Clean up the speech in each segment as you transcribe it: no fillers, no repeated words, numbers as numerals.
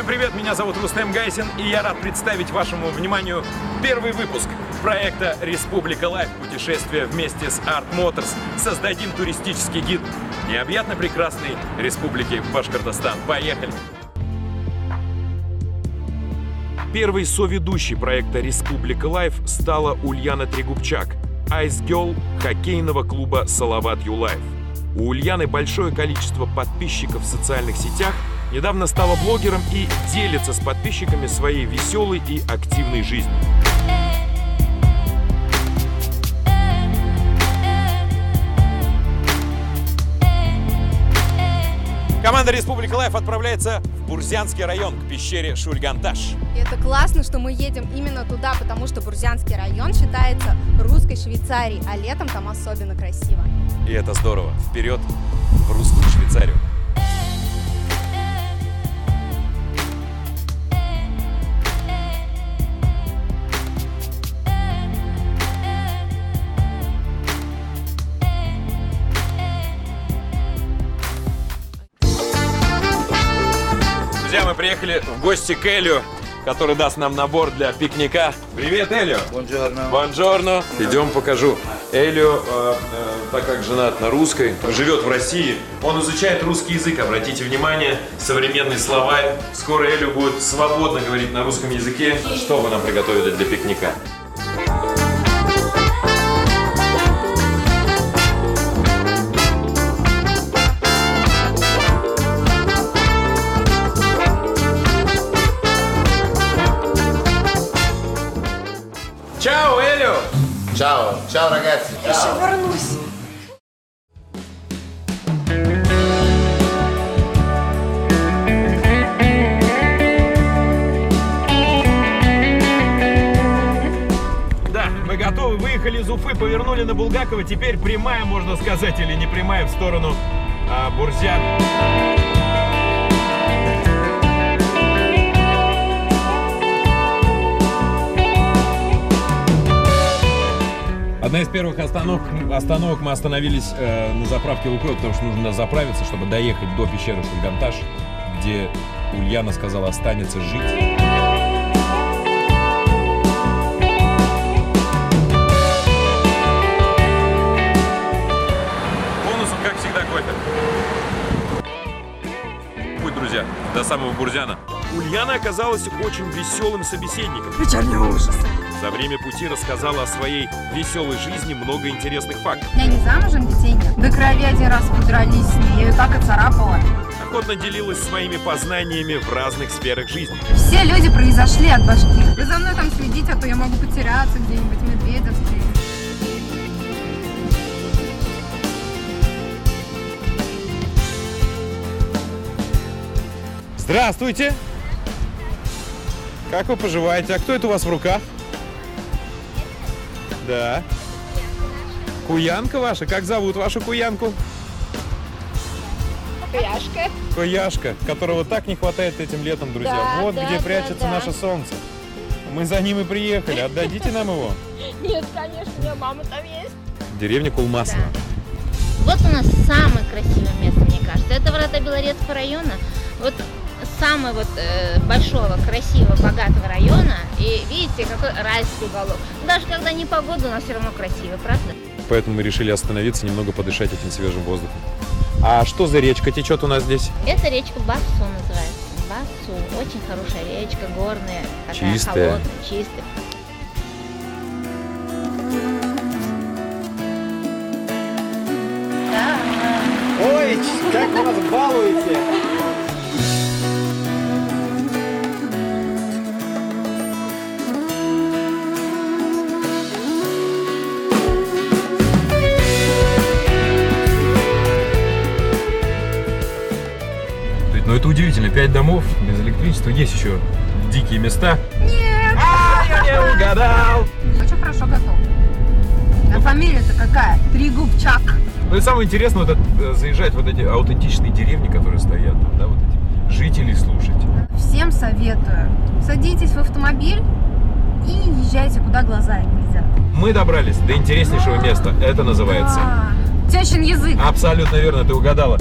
Всем привет, меня зовут Рустем Гайсин, и я рад представить вашему вниманию первый выпуск проекта Республика Лайф. Путешествие вместе с Art Motors. Создадим туристический гид необъятно прекрасной Республики Башкортостан. Поехали! Первой соведущей проекта Республика Лайф стала Ульяна Трегубчак, айс-герл хоккейного клуба Салават Юлаев. У Ульяны большое количество подписчиков в социальных сетях, недавно стала блогером и делится с подписчиками своей веселой и активной жизнью. Команда Республика Лайф отправляется в Бурзянский район, к пещере Шульганташ. И это классно, что мы едем именно туда, потому что Бурзянский район считается русской Швейцарией, а летом там особенно красиво. И это здорово. Вперед в русскую Швейцарию. Друзья, мы приехали в гости к Элю, который даст нам набор для пикника. Привет, Элю! Бонжорно. Бонжорно! Идем покажу. Элю, так как женат на русской, живет в России, он изучает русский язык. Обратите внимание, современный словарь. Скоро Элю будет свободно говорить на русском языке. Что вы нам приготовили для пикника? Чао, Элю! Чао, чао, ragazzi. Я еще вернусь. Да, мы готовы, выехали из Уфы, повернули на Булгакова, теперь прямая, можно сказать, или не прямая, в сторону Бурзян. Одна из первых остановок мы остановились на заправке Лукойл, потому что нужно заправиться, чтобы доехать до пещеры Шульганташ, где Ульяна сказала останется жить. Бонусом, как всегда, кофе. Путь, друзья, до самого Бурзяна. Ульяна оказалась очень веселым собеседником. Вечерние ужасы. За время пути рассказала о своей веселой жизни много интересных фактов. Я не замужем, детей нет. До крови один раз подрались с ней, я ее так и царапала. Охотно делилась своими познаниями в разных сферах жизни. Все люди произошли от башки. Вы за мной там следите, а то я могу потеряться где-нибудь, медведя встретить. Здравствуйте! Как вы поживаете? А кто это у вас в руках? Да. Куянка ваша? Как зовут вашу куянку? Кояшка. Кояшка, которого так не хватает этим летом, друзья. Да, вот да, где да, прячется да. наше солнце. Мы за ним и приехали. Отдадите нам его. Нет, конечно, у меня мама там есть. Деревня Кулмасова. Вот у нас самое красивое место, мне кажется. Это врата Белорецкого района. Вот самого большого, красивого, богатого района. И видите, какой райский уголок. Даже когда не погода, у нас все равно красиво, правда? Поэтому мы решили остановиться, немного подышать этим свежим воздухом. А что за речка течет у нас здесь? Это речка Басу называется. Басу. Очень хорошая речка, горная. Такая Чистая. холодная, чистая. Ой, как вы нас балуете! Ну это удивительно, 5 домов без электричества, есть еще дикие места. Нет! Я не угадал! Очень хорошо готов. А фамилия-то какая? Трегубчак. Ну и самое интересное, вот это, заезжать в вот эти аутентичные деревни, которые стоят там, да, вот эти жителей слушать. Всем советую. Садитесь в автомобиль и езжайте, куда глаза глядят. Мы добрались до интереснейшего места. Это называется... Тещин язык. Абсолютно верно, ты угадала.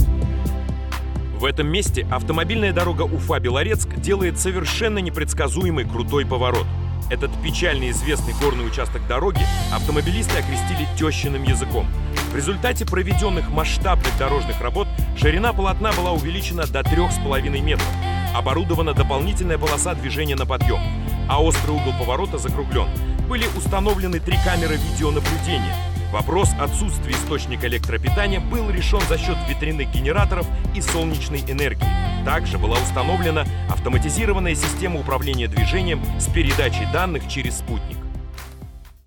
В этом месте автомобильная дорога Уфа-Белорецк делает совершенно непредсказуемый крутой поворот. Этот печально известный горный участок дороги автомобилисты окрестили тещиным языком. В результате проведенных масштабных дорожных работ ширина полотна была увеличена до 3,5 метров. Оборудована дополнительная полоса движения на подъем, а острый угол поворота закруглен. Были установлены 3 камеры видеонаблюдения. Вопрос отсутствия источника электропитания был решен за счет ветряных генераторов и солнечной энергии. Также была установлена автоматизированная система управления движением с передачей данных через спутник.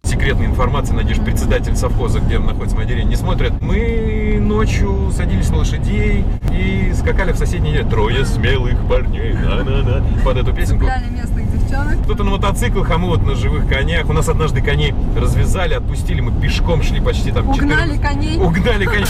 Секретная информация, Надежда, председатель совхоза, где находится моя деревня, не смотрят. Мы ночью садились на лошадей и скакали в соседний день. Трое смелых парней, на-на-на, под эту песенку. Цепляли местных девчонок. Кто-то на мотоциклах, а мы вот на живых конях. У нас однажды коней развязали, отпустили, мы пешком шли почти там 14. Угнали коней. Угнали коней.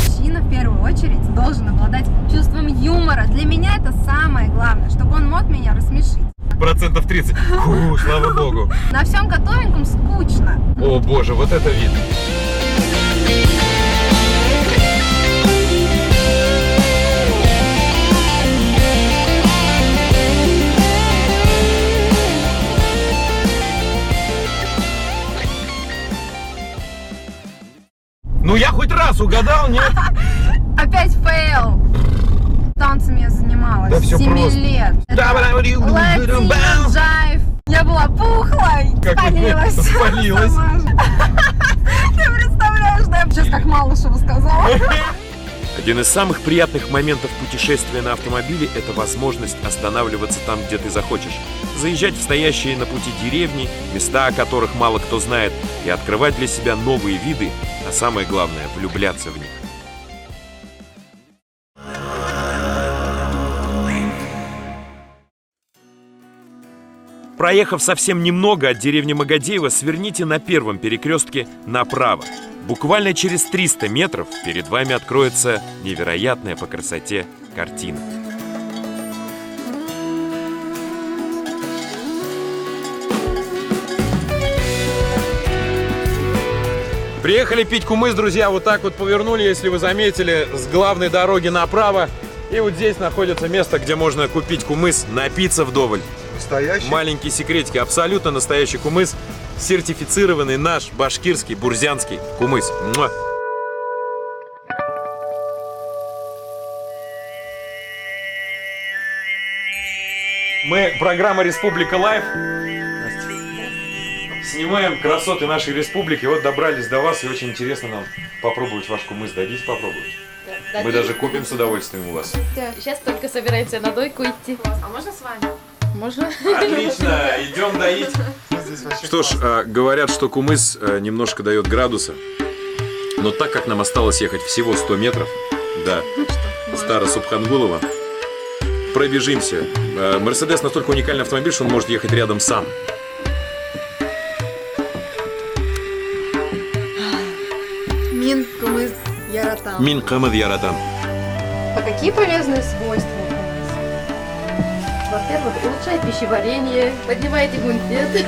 Мужчина в первую очередь должен обладать чувством юмора. Для меня это самое главное, чтобы он мог меня рассмешить. 30%. Фу, слава богу. На всем готовеньком скучно. О боже, вот это вид. Ну я хоть раз угадал, нет? Опять фейл. Танцами я занималась Да всё 7 просто. лет. Латино, джайв. Я была пухлой, спалилась. Спалилась. Сама же. Ты представляешь, да? Я сейчас как Малышева сказала. Один из самых приятных моментов путешествия на автомобиле – это возможность останавливаться там, где ты захочешь, заезжать в стоящие на пути деревни, места, о которых мало кто знает, и открывать для себя новые виды, а самое главное – влюбляться в них. Проехав совсем немного от деревни Магадеево, сверните на первом перекрестке направо. Буквально через 300 метров перед вами откроется невероятная по красоте картина. Приехали пить кумыс, друзья, вот так вот повернули, если вы заметили, с главной дороги направо. И вот здесь находится место, где можно купить кумыс, напиться вдоволь. Настоящий? Маленькие секретики, абсолютно настоящий кумыс, сертифицированный наш башкирский, бурзянский кумыс. Муа. Мы, программа Республика Лайф, снимаем красоты нашей республики. Вот добрались до вас, и очень интересно нам попробовать ваш кумыс. Дадите попробовать? Да, Мы даже купим с удовольствием у вас. Сейчас только собираемся на дойку идти. А можно с вами? Можно. Отлично, идем доить. Что ж, говорят, что кумыс немножко дает градуса. Но так как нам осталось ехать всего 100 метров до Старо-Субхангулова, пробежимся. Мерседес настолько уникальный автомобиль, что он может ехать рядом сам. Мин кумыс яратам. Мин камед яратам. А какие полезные свойства? Во-первых, улучшает пищеварение, поднимает иммунитет.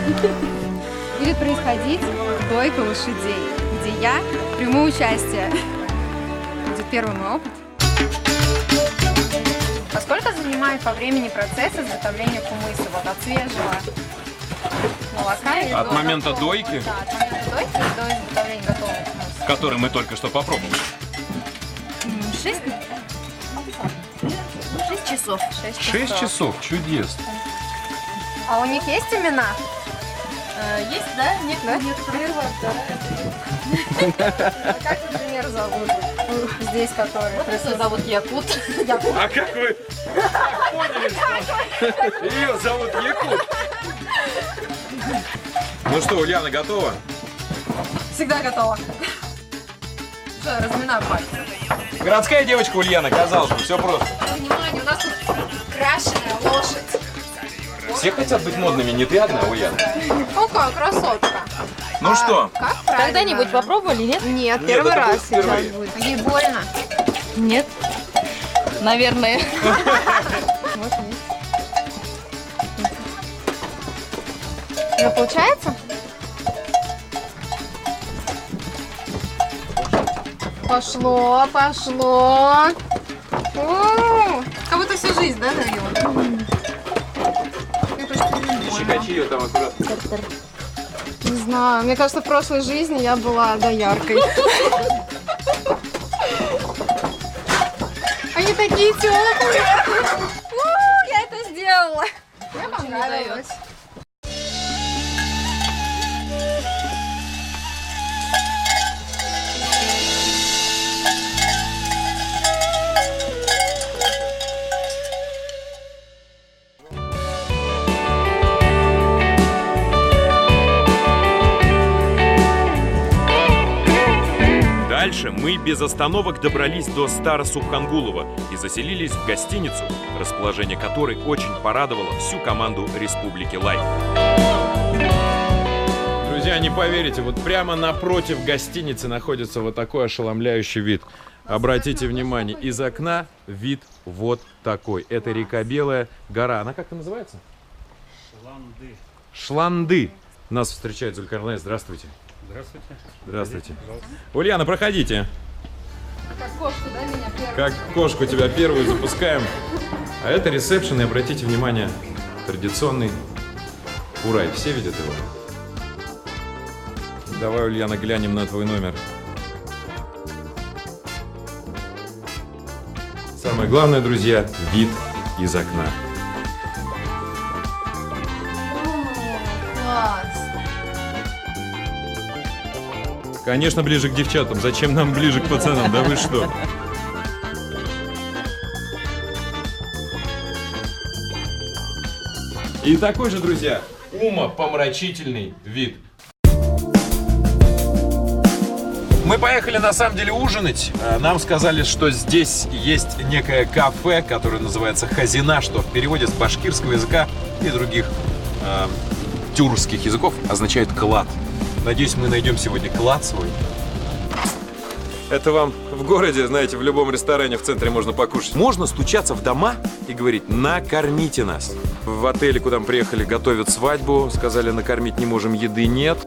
Будет происходить дойка лошадей, где я приму участие. Будет первый мой опыт. А сколько занимает по времени процесс изготовления кумыса? Вот от свежего молока и От до момента готового? дойки? Да, от момента дойки до изготовления готового кумыса. Который мы только что попробовали. 6 часов. 6 часов, чудесно. А у них есть имена? Есть, да? Некоторые. А как, например, зовут здесь, который? Вот ее зовут Якут. А как вы поняли, что ее зовут Якут? Ну что, Ульяна, готова? Всегда готова. Все, разминаю пальцы. Городская девочка Ульяна, казалось бы, все просто. Внимание, у нас тут крашеная лошадь. Все хотят быть модными, не ты одна, Ульяна. Какая красотка. Ну что? Как правильно? Когда-нибудь попробовали, нет? Нет, Нет, первый это раз будет впервые. сейчас будет. Ей больно. Нет. Наверное. Вот есть. Ну, получается? Пошло, пошло. Как будто всю жизнь, да, дарила? Щекочи ее там аккуратно. Не знаю, мне кажется, в прошлой жизни я была дояркой. Они такие теплые. Я это сделала. Мне понравилось. Дальше мы без остановок добрались до Старосубхангулова и заселились в гостиницу, расположение которой очень порадовало всю команду Республики Лайф. Друзья, не поверите, вот прямо напротив гостиницы находится вот такой ошеломляющий вид. Обратите внимание, из окна вид вот такой. Это река Белая, гора. Она как-то называется? Шланды. Шланды. Нас встречает Зулькарнай. Здравствуйте. Здравствуйте. Здравствуйте. Ульяна, проходите. Как кошку, да, меня первую? Как кошку тебя первую запускаем. А это ресепшн, и обратите внимание, традиционный курай. Все видят его? Давай, Ульяна, глянем на твой номер. Самое главное, друзья, вид из окна. Класс. Конечно, ближе к девчатам. Зачем нам ближе к пацанам? Да вы что? И такой же, друзья, умопомрачительный вид. Мы поехали, на самом деле, ужинать. Нам сказали, что здесь есть некое кафе, которое называется Хазина, что в переводе с башкирского языка и других тюркских языков означает клад. Надеюсь, мы найдем сегодня клад свой. Это вам в городе, знаете, в любом ресторане в центре можно покушать. Можно стучаться в дома и говорить: накормите нас. В отеле, куда мы приехали, готовят свадьбу. Сказали, накормить не можем, еды нет.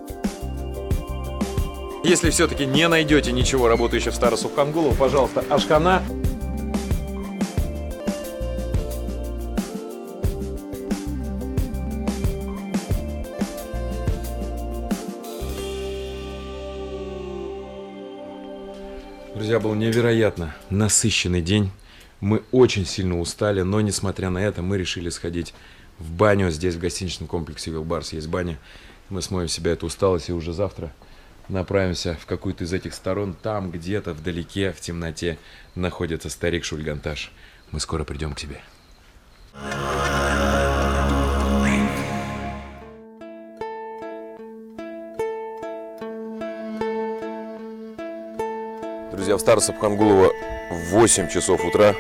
Если все-таки не найдете ничего работающего в Старосубхангулово, пожалуйста, Ашхана. Друзья, был невероятно насыщенный день. Мы очень сильно устали, но несмотря на это, мы решили сходить в баню. Здесь в гостиничном комплексе Вилбарс есть баня. Мы смоем в себя эту усталость и уже завтра направимся в какую-то из этих сторон. Там где-то вдалеке, в темноте, находится старик Шульганташ. Мы скоро придем к тебе. Друзья, в Старосубхангулово 8 часов утра.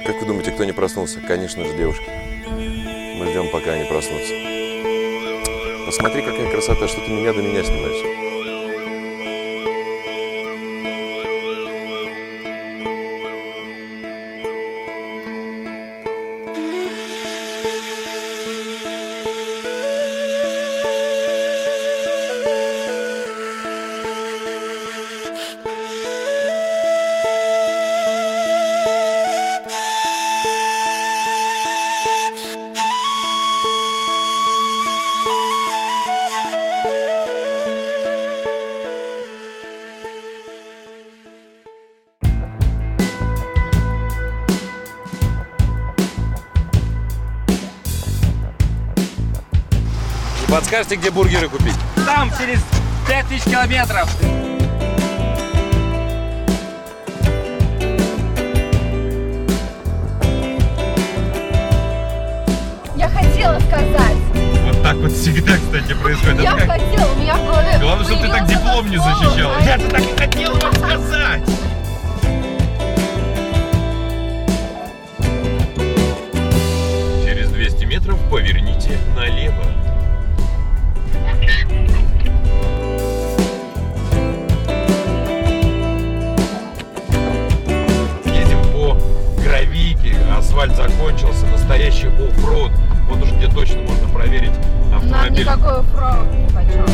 Как вы думаете, кто не проснулся? Конечно же, девушки. Мы ждем, пока они проснутся. Посмотри, какая красота, что ты меня до меня снимаешь. Подскажете, где бургеры купить? Там, через 5000 километров. Я хотела сказать. Вот так вот всегда, кстати, происходит. Я хотела, у меня в голове. Главное, чтобы ты так диплом не защищала. Я-то так и хотел вам сказать. Через 200 метров поверните налево. Едем по гравийке, асфальт закончился, настоящий оффроуд. Вот уж где точно можно проверить Нам автомобиль. никакой оффроуд не хочу.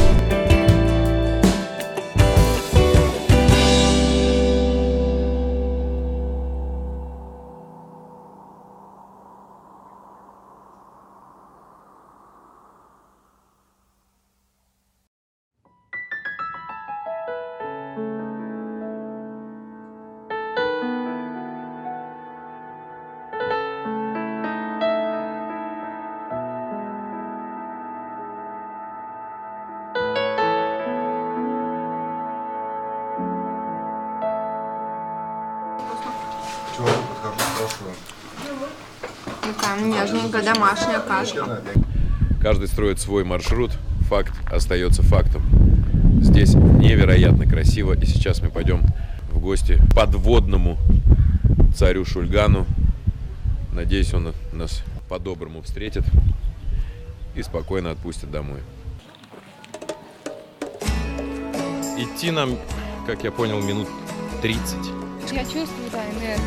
Чего я подхожу, спрашиваю? Такая нежненькая домашняя кашка. Каждый строит свой маршрут, факт остается фактом. Здесь невероятно красиво, и сейчас мы пойдем в гости к подводному царю Шульгану. Надеюсь, он нас по-доброму встретит и спокойно отпустит домой. Идти нам, как я понял, минут 30. Я чувствую, да, энергию.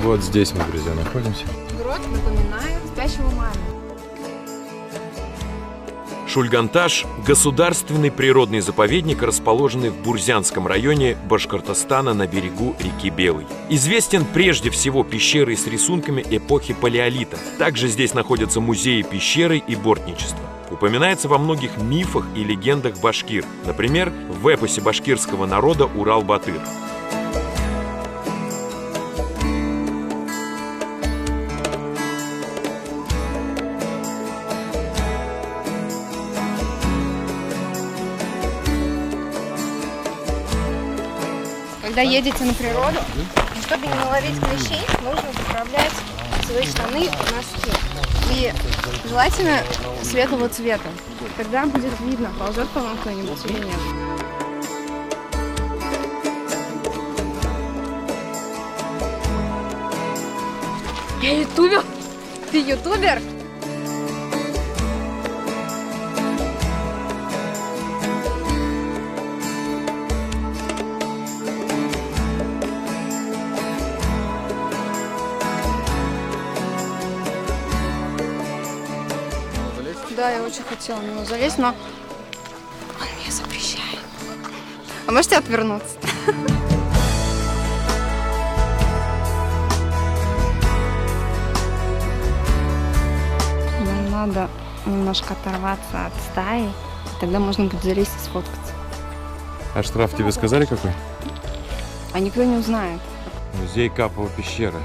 Вот здесь мы, друзья, находимся. Грот напоминает спящего маму. Шульганташ – государственный природный заповедник, расположенный в Бурзянском районе Башкортостана на берегу реки Белой. Известен прежде всего пещерой с рисунками эпохи палеолита. Также здесь находятся музеи пещеры и бортничества. Упоминается во многих мифах и легендах башкир, например, в эпосе башкирского народа Урал-Батыр. Когда едете на природу, чтобы не наловить клещей, нужно заправлять свои штаны в носки. И желательно светлого цвета. Тогда будет видно, ползет по вам кто-нибудь или нет. Я ютубер? Ты ютубер? Да, я очень хотела на него залезть, но он мне запрещает. А можете отвернуться? Нам надо немножко оторваться от стаи, тогда можно будет залезть и сфоткаться. А штраф тебе сказали какой? А никто не узнает. Музей Капова пещера.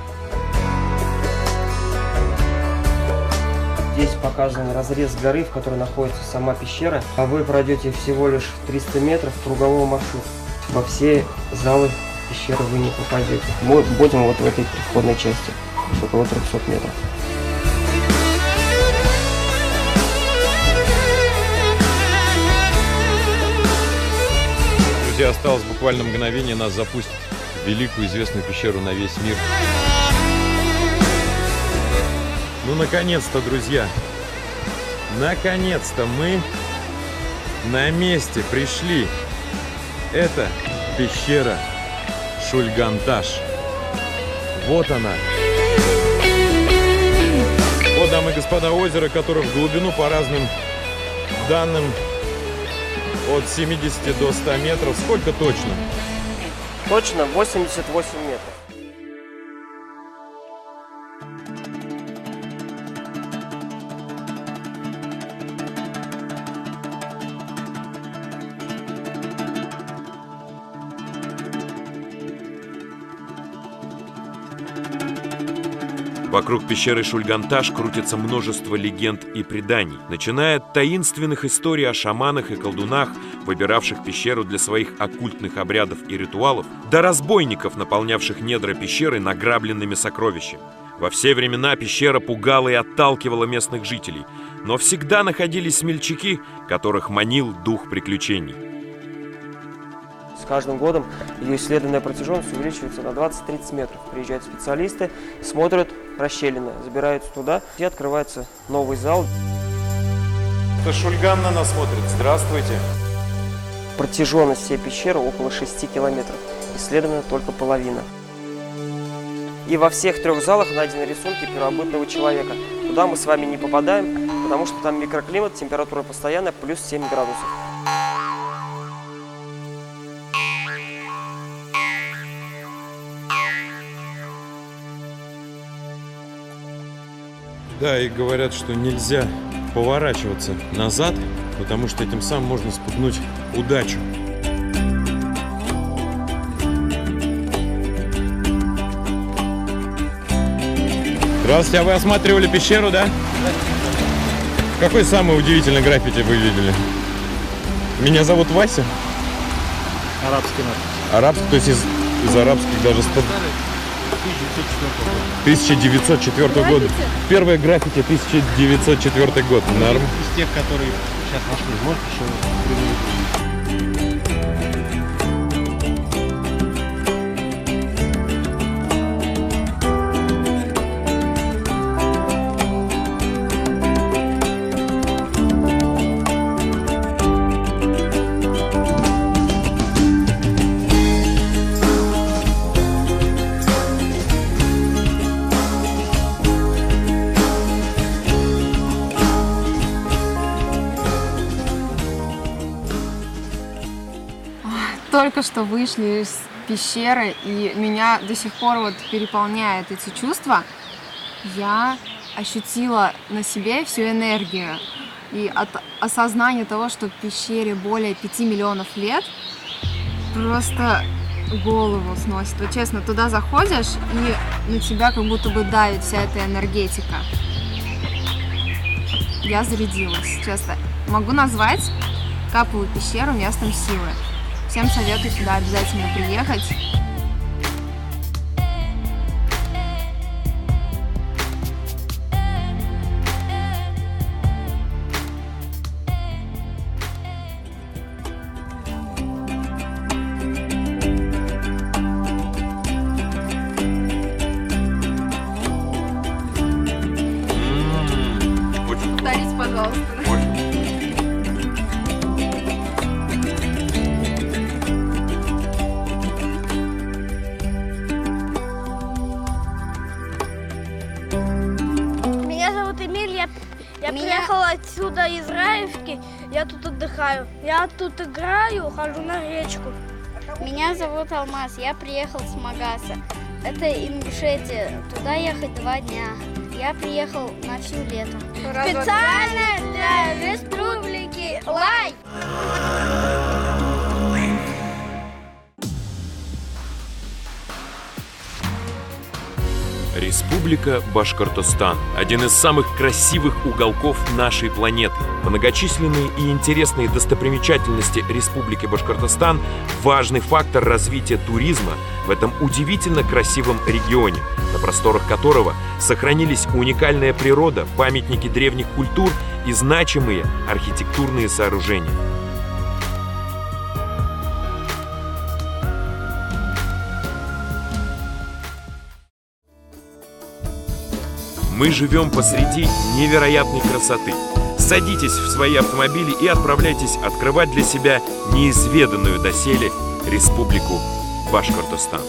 Здесь показан разрез горы, в которой находится сама пещера. А вы пройдете всего лишь 300 метров кругового маршрута. Во все залы пещеры вы не попадете. Мы будем вот в этой входной части, около 300 метров. Друзья, осталось буквально мгновение, нас запустит в великую известную пещеру на весь мир. Ну, наконец-то, друзья, наконец-то мы на месте пришли. Это пещера Шульганташ. Вот она. Вот, дамы и господа, озеро, которое в глубину по разным данным от 70 до 100 метров. Сколько точно? Точно 88 метров. Вокруг пещеры Шульганташ крутится множество легенд и преданий, начиная от таинственных историй о шаманах и колдунах, выбиравших пещеру для своих оккультных обрядов и ритуалов, до разбойников, наполнявших недра пещеры награбленными сокровищами. Во все времена пещера пугала и отталкивала местных жителей, но всегда находились смельчаки, которых манил дух приключений. С каждым годом ее исследованная протяженность увеличивается на 20-30 метров. Приезжают специалисты, смотрят расщелины, забираются туда, и открывается новый зал. Это Шульган на нас смотрит. Здравствуйте. Протяженность всей пещеры около 6 километров. Исследована только половина. И во всех 3 залах найдены рисунки первобытного человека. Туда мы с вами не попадаем, потому что там микроклимат, температура постоянная, плюс 7 градусов. Да, и говорят, что нельзя поворачиваться назад, потому что этим самым можно спугнуть удачу. Здравствуйте, а вы осматривали пещеру, да? Какой самый удивительный граффити вы видели? Меня зовут Вася. Арабский народ. Арабский, то есть из арабских даже 1904 года. Первое граффити 1904 год. Норм. Из тех, которые сейчас нашли, может еще Только что вышли из пещеры, и меня до сих пор вот переполняют эти чувства. Я ощутила на себе всю энергию. И от осознания того, что в пещере более 5 миллионов лет, просто голову сносит. Вот честно, туда заходишь, и на тебя как будто бы давит вся эта энергетика. Я зарядилась, честно. Могу назвать Каповую пещеру местом силы. Всем советую сюда обязательно приехать. Повторите, пожалуйста. Я приехала отсюда из Раевки, я тут отдыхаю. Я тут играю, хожу на речку. Меня зовут Алмаз, я приехал с Магаса. Это Ингушетия, туда ехать 2 дня. Я приехал на всю лето. Специально для Республики Лайф! Республика Башкортостан – один из самых красивых уголков нашей планеты. Многочисленные и интересные достопримечательности Республики Башкортостан – важный фактор развития туризма в этом удивительно красивом регионе, на просторах которого сохранились уникальная природа, памятники древних культур и значимые архитектурные сооружения. Мы живем посреди невероятной красоты. Садитесь в свои автомобили и отправляйтесь открывать для себя неизведанную доселе Республику Башкортостан.